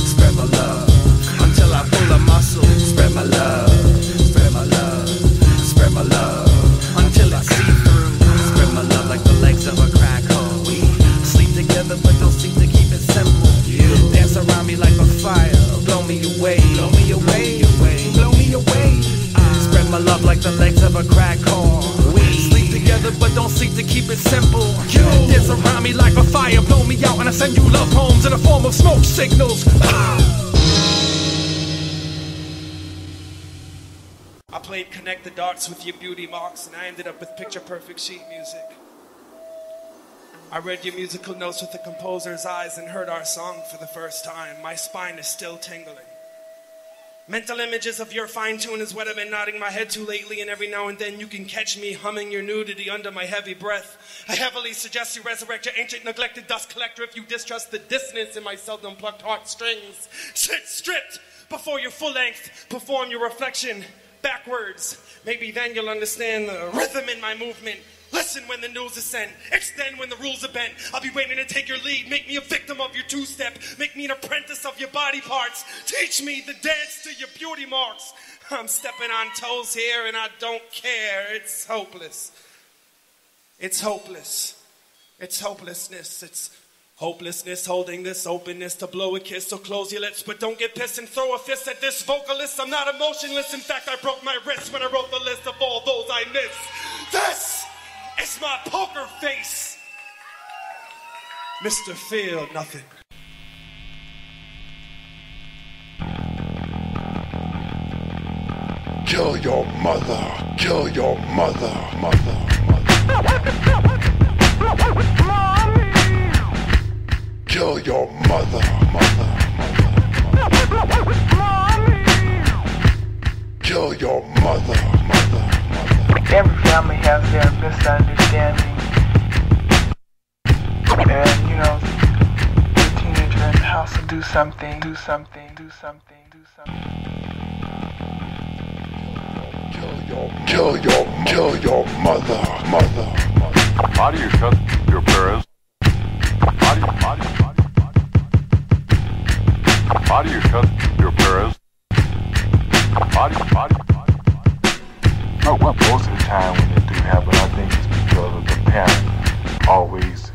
spread my love until I pull a muscle. Spread my love, spread my love, spread my love until I see through. Spread my love like the legs of a crack hole. We sleep together but don't seem to keep it simple. You dance around me like a fire, blow me away, blow me away, blow me away. Spread my love like the legs of a crack hole. We sleep together but don't seem to keep it simple. You dance around me like a fire, blow me out, and I send you love poems in the form of smoke signals. I played Connect the Dots with your beauty marks, and I ended up with picture perfect sheet music. I read your musical notes with the composer's eyes and heard our song for the first time. My spine is still tingling. Mental images of your fine tune is what I've been nodding my head to lately, and every now and then you can catch me humming your nudity under my heavy breath. I heavily suggest you resurrect your ancient neglected dust collector if you distrust the dissonance in my seldom plucked heartstrings. Sit stripped before your full length, perform your reflection backwards. Maybe then you'll understand the rhythm in my movement. Listen when the news is sent. Extend when the rules are bent. I'll be waiting to take your lead. Make me a victim of your two-step. Make me an apprentice of your body parts. Teach me the dance to your beauty marks. I'm stepping on toes here and I don't care. It's hopeless. It's hopeless. It's hopelessness. It's hopelessness holding this openness to blow a kiss. So close your lips but don't get pissed and throw a fist at this vocalist. I'm not emotionless. In fact, I broke my wrist when I wrote the list of all those I miss. This it's my poker face. Mr. Feel Nothing. Kill your mother. Kill your mother. Mother. Kill your mother. Mother. Kill your mother. Mother. Every family has their misunderstanding, and you know, the teenager in the house will do something. Kill your mother. How do you cut your parents? How do you cut your parents? Oh, well, most of the time when it do happen, I think it's because of the parent always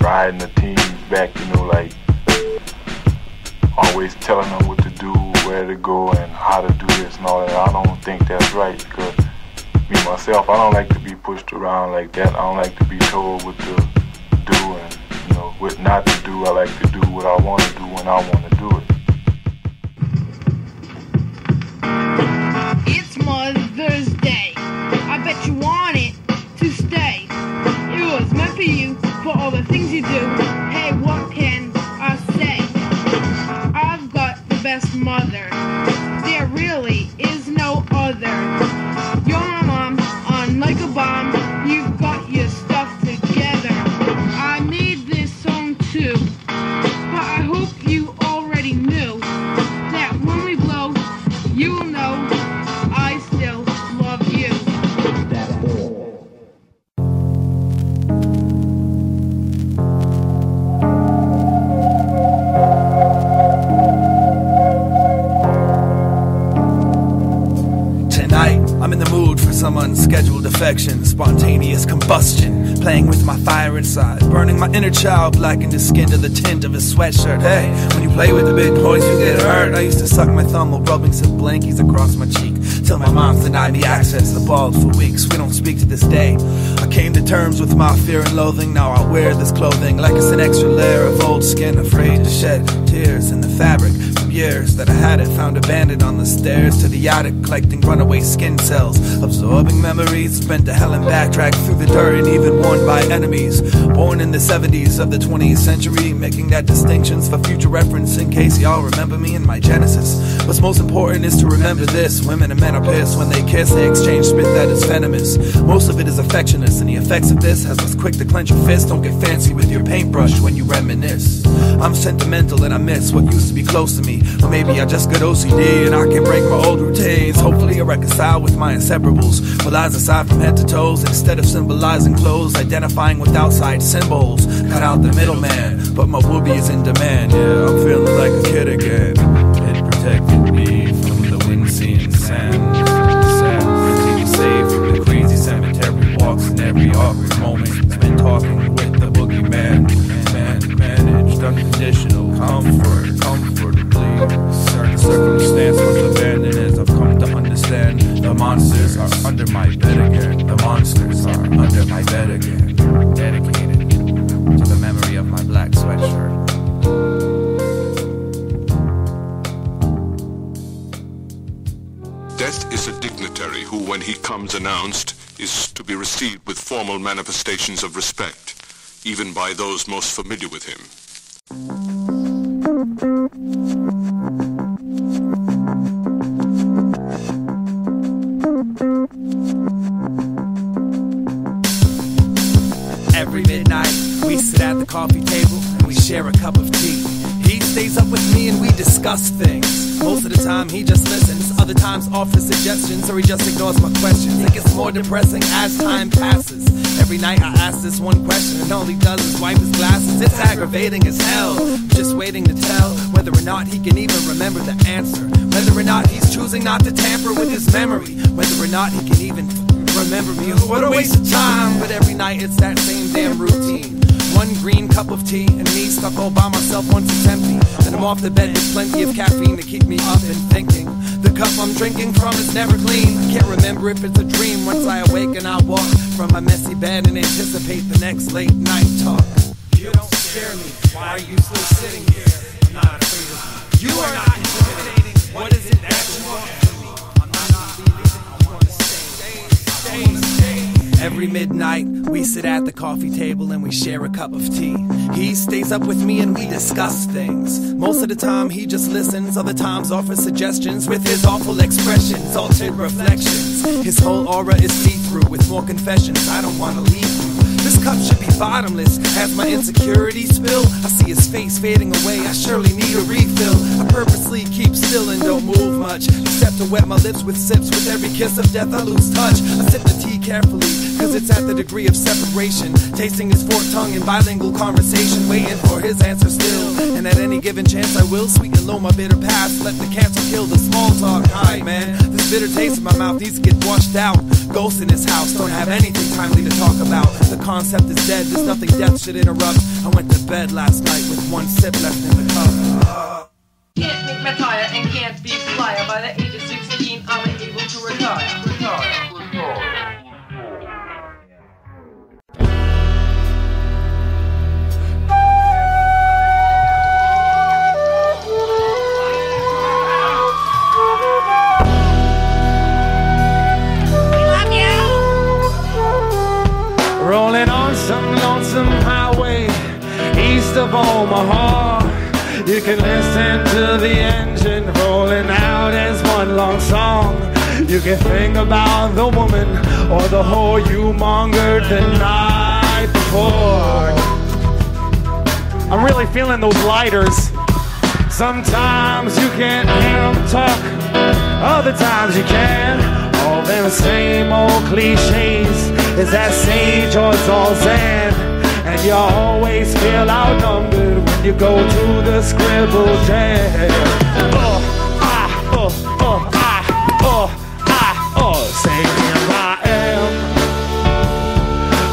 riding the teens back, you know, like always telling them what to do, where to go, and how to do this and all that. I don't think that's right because me, myself, I don't like to be pushed around like that. I don't like to be told what to do and, you know, what not to do. I like to do what I want to do when I want to do it. It's Mother's Day. I bet you want it to stay. It was meant for you, for all the things you do. Hey, what can I say? I've got the best mother. There really is no other. You're my mom, unlike a bomb. You've got your stuff together. I made this song too, but I hope you already knew that when we blow, you'll know I still love you. Tonight, I'm in the mood for some unscheduled affection, spontaneous combustion, playing with my fire inside, burning my inner child black into skin to the tint of his sweatshirt. Hey, when you play with the big boys, you get hurt. I used to suck my thumb while rubbing some blankies across my cheek, till my mom's denied me access to the balls for weeks. We don't speak to this day. I came to terms with my fear and loathing. Now I wear this clothing like it's an extra layer of old skin, afraid to shed tears in the fabric from years that I had it found abandoned on the stairs to the attic, collecting runaway skin cells, absorbing memories, spent to hell and back, dragged through the dirt and even worn by enemies. Born in the 70s of the 20th century, making that distinctions for future reference in case y'all remember me in my genesis. What's most important is to remember this: women and men are pissed when they kiss, they exchange spit that is venomous. Most of it is affectionate, and the effects of this has us quick to clench your fist. Don't get fancy with your paintbrush when you reminisce. I'm sentimental and I miss what used to be close to me, or maybe I just got OCD and I can break my old routines. Hopefully I reconcile with my inseparables, with eyes aside from head to toes, instead of symbolizing clothes, identifying with outside symbols. Cut out the middleman, but my whoopee is in demand. Yeah, I'm feeling like a kid again. It protected me from the wind, sea, and sand. Keep me safe from the crazy cemetery walks in every awkward moment. Spent talking with the boogeyman. Managed unconditional comfort, comfortably. Certain circumstance was abandoned as I've come to understand. The monsters are under my bed again. The monsters are under my bed again. Dedicated to the memory of my black sweatshirt. Death is a dignitary who, when he comes announced, is to be received with formal manifestations of respect, even by those most familiar with him. coffee table and we share a cup of tea. He stays up with me and we discuss things. Most of the time he just listens, other times offers suggestions, or he just ignores my questions. It gets more depressing as time passes. Every night I ask this one question and all he does is wipe his glasses. It's aggravating as hell. I'm just waiting to tell whether or not he can even remember the answer, whether or not he's choosing not to tamper with his memory, whether or not he can even remember me. What a waste of time. But every night it's that same damn routine. One green cup of tea and me stuck all by myself once it's empty. Then I'm off the bed with plenty of caffeine to keep me up and thinking. The cup I'm drinking from is never clean. I can't remember if it's a dream. Once I awake and I walk from my messy bed and anticipate the next late night talk. You don't scare me. Why are you still sitting here? I'm not afraid of you. You are not intimidating. What is it that you want from me? I'm not leaving. I want to stay. Every midnight, we sit at the coffee table and we share a cup of tea. He stays up with me and we discuss things. Most of the time he just listens, other times offers suggestions with his awful expressions, altered reflections. His whole aura is see-through with more confessions. I don't want to leave you. This cup should be bottomless. As my insecurities spill, I see his face fading away. I surely need a refill. I purposely keep still and don't move much, except to wet my lips with sips. With every kiss of death I lose touch. I sip the tea carefully, cause it's at the degree of separation. Tasting his forked tongue in bilingual conversation, waiting for his answer still. And at any given chance I will sweeten low my bitter past. Let the cancer kill the small talk. Hi man, this bitter taste in my mouth needs to get washed out. Ghosts in his house don't have anything timely to talk about. The concept is dead, there's nothing death should interrupt. I went to bed last night with one sip left in the cup. Can't make my tire and can't be flyer. By the age of 16 I'm able to retire. Rolling on some lonesome highway east of Omaha. You can listen to the engine rolling out as one long song. You can think about the woman or the whore you mongered the night before. I'm really feeling those lighters. Sometimes you can't hear them talk, other times you can. All them same old cliches. Is that sage or Zolzan? And you always feel outnumbered when you go to the Scribble Jam. Say here I am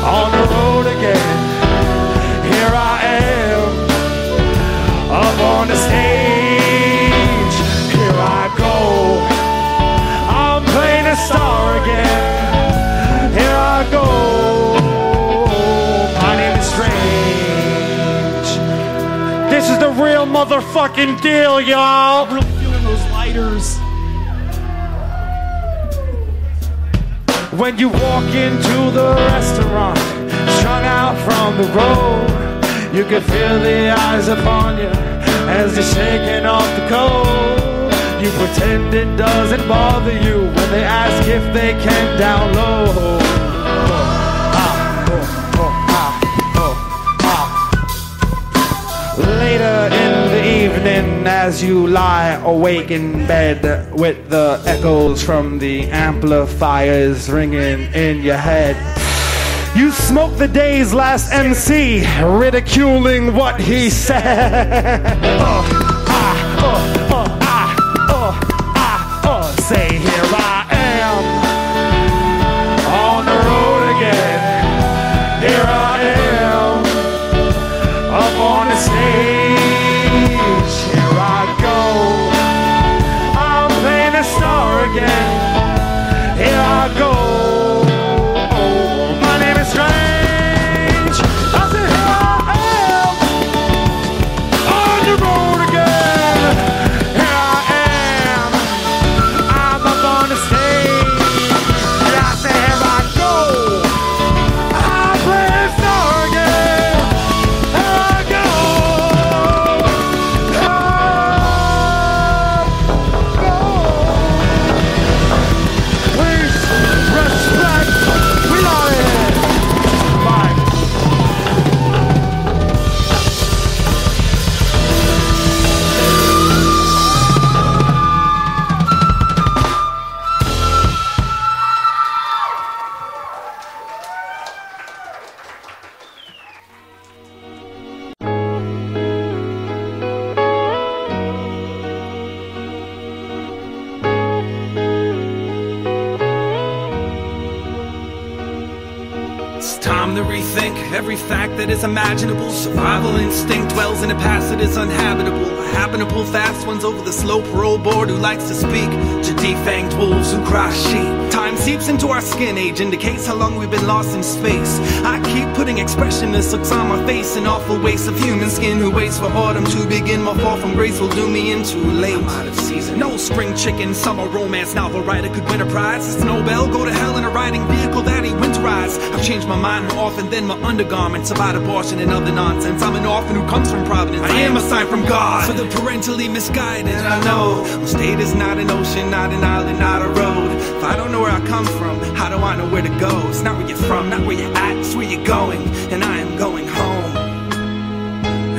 on the road again. Here I am up on the stage. Here I go. I'm playing a star again. Here I go. My name is Strange. This is the real motherfucking deal, y'all. I'm really feeling those lighters. When you walk into the restaurant, strung out from the road, you can feel the eyes upon you as they're shaking off the cold. You pretend it doesn't bother you when they ask if they can down low. Later in the evening, as you lie awake in bed with the echoes from the amplifiers ringing in your head, you smoke the day's last MC, ridiculing what he said. Say here I am on the road again. Here I am up on the stage. Here I go. I'm playing a star again. Here I go. My name is Strange. I said here I am on the road again. It's time to rethink every fact that is imaginable. Survival instinct dwells in a past that is uninhabitable. I happen to pull fast ones over the slow parole board who likes to speak to defanged wolves who cry sheep. Time seeps into our skin, age indicates how long we've been lost in space. I keep putting expressionless looks on my face, an awful waste of human skin who waits for autumn to begin. My fall from grace will do me in too late. I'm out of season. No spring chicken, summer romance novel writer could win a prize. It's Nobel, go to hell in a riding vehicle that ain't winterized. I've changed my mind more often than my undergarments about abortion and other nonsense. I'm an orphan who comes from Providence. I am a sign from God for the parentally misguided. And I know my state is not an ocean, not an island, not a road. If I don't know where I come from, how do I know where to go? It's not where you're from, not where you're at, it's where you're going. And I am going home.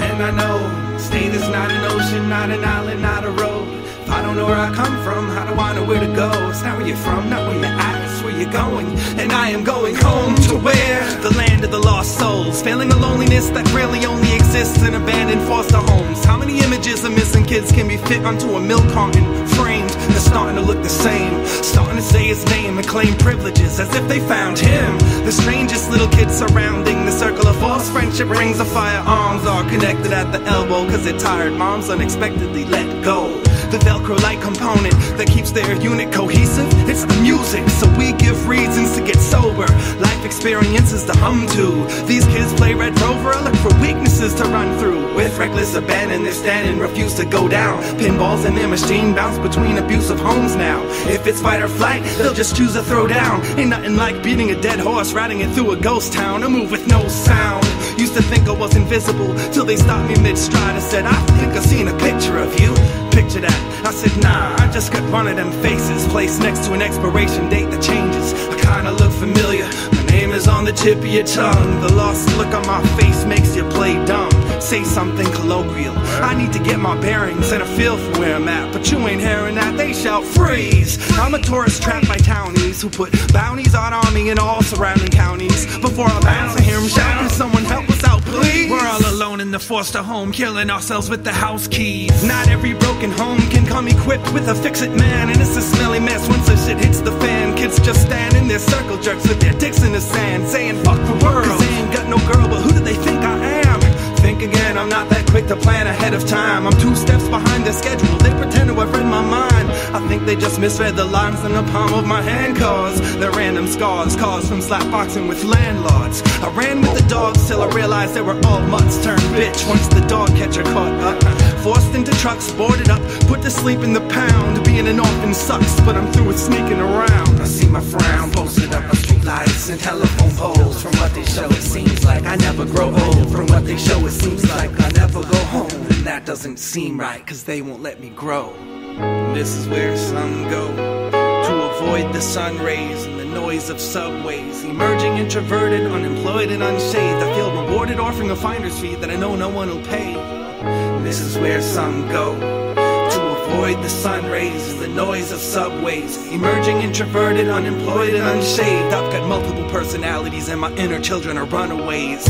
And I know my state is not an ocean, not an island, not a road. If I don't know where I come from, how do I know where to go? It's not where you're from, not where you're at, it's where you're going. And I am going home to where? The land of the lost souls, feeling a loneliness that really only exists in abandoned foster homes. How many images of missing kids can be fit onto a milk carton, framed? They're starting to look the same, starting to say his name and claim privileges as if they found him. The strangest little kids surrounding the circle of false friendship rings of firearms are connected at the elbow cause their tired moms unexpectedly let go. The Velcro-like component that keeps their unit cohesive, it's the music, so we give reasons to get sober. Life experiences to hum to. These kids play Red Rover, I look for weaknesses to run through. With reckless abandon, they're standing, refuse to go down. Pinballs in their machine bounce between abusive homes now. If it's fight or flight, they'll just choose to throw down. Ain't nothing like beating a dead horse, riding it through a ghost town. I move with no sound. Used to think I was invisible, till they stopped me mid-stride and said, I think I've seen a picture of you. Picture that. I said, nah, I just got one of them faces placed next to an expiration date that changes. I kinda look familiar. My name is on the tip of your tongue. The lost look on my face makes you play dumb. Say something colloquial. I need to get my bearings and a feel for where I'm at. But you ain't hearing that, they shout freeze. I'm a tourist trapped by townies who put bounties out on me in all surrounding counties. Before I bounce, I hear them shout, can someone help us out, please? We're all alone in the foster home, killing ourselves with the house keys. Not every broken home can come equipped with a fix-it man, and it's a smelly mess once the shit hits the fan. Kids just stand in their circle jerks with their dicks in the sand, saying fuck the world, cause they ain't got no girl, but who do they think I am? Think again, I'm not that quick to plan ahead of time. I'm 2 steps behind their schedule, they pretend to have read my mind. I think they just misread the lines in the palm of my hand, cause they're random scars caused from slapboxing with landlords. I ran with the dogs till I realized they were all mutts turned bitch. Once the dog catcher caught up, forced into trucks, boarded up, put to sleep in the pound. Being an orphan sucks, but I'm through with sneaking around. I see my frown posted up on street lights and telephone poles. From what they show, it seems like I never grow old. From what they show, it seems like I never go home. And that doesn't seem right, cause they won't let me grow. And this is where some go to avoid the sun rays and the noise of subways. Emerging introverted, unemployed and unshaved, I feel rewarded offering a finder's fee that I know no one will pay. And this is where some go to avoid the sun rays and the noise of subways. Emerging introverted, unemployed and unshaved, I've got multiple personalities and my inner children are runaways.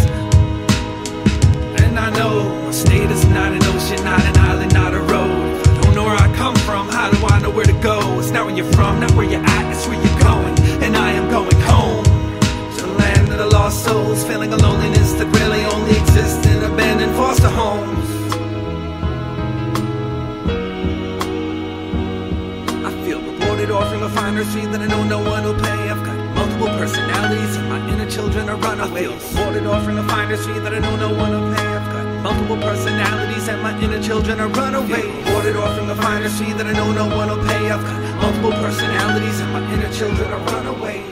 And I know my state is not an ocean, not an island, not a road. If I don't know where I come from, how do I know where to go? It's not where you're from, not where you're at, it's where you're going. And I am going home to the land of the lost souls, feeling a loneliness that really only exists in abandoned foster homes. I feel rewarded offering a finder's fee that I know no one will pay. I've got multiple personalities and my inner children are runaways. I feel rewarded offering a finder's fee that I know no one will pay. I've got multiple personalities and my inner children are runaways. Rewarded offering a finder's fee that I know no one will pay. I've got multiple personalities and my inner children are runaways.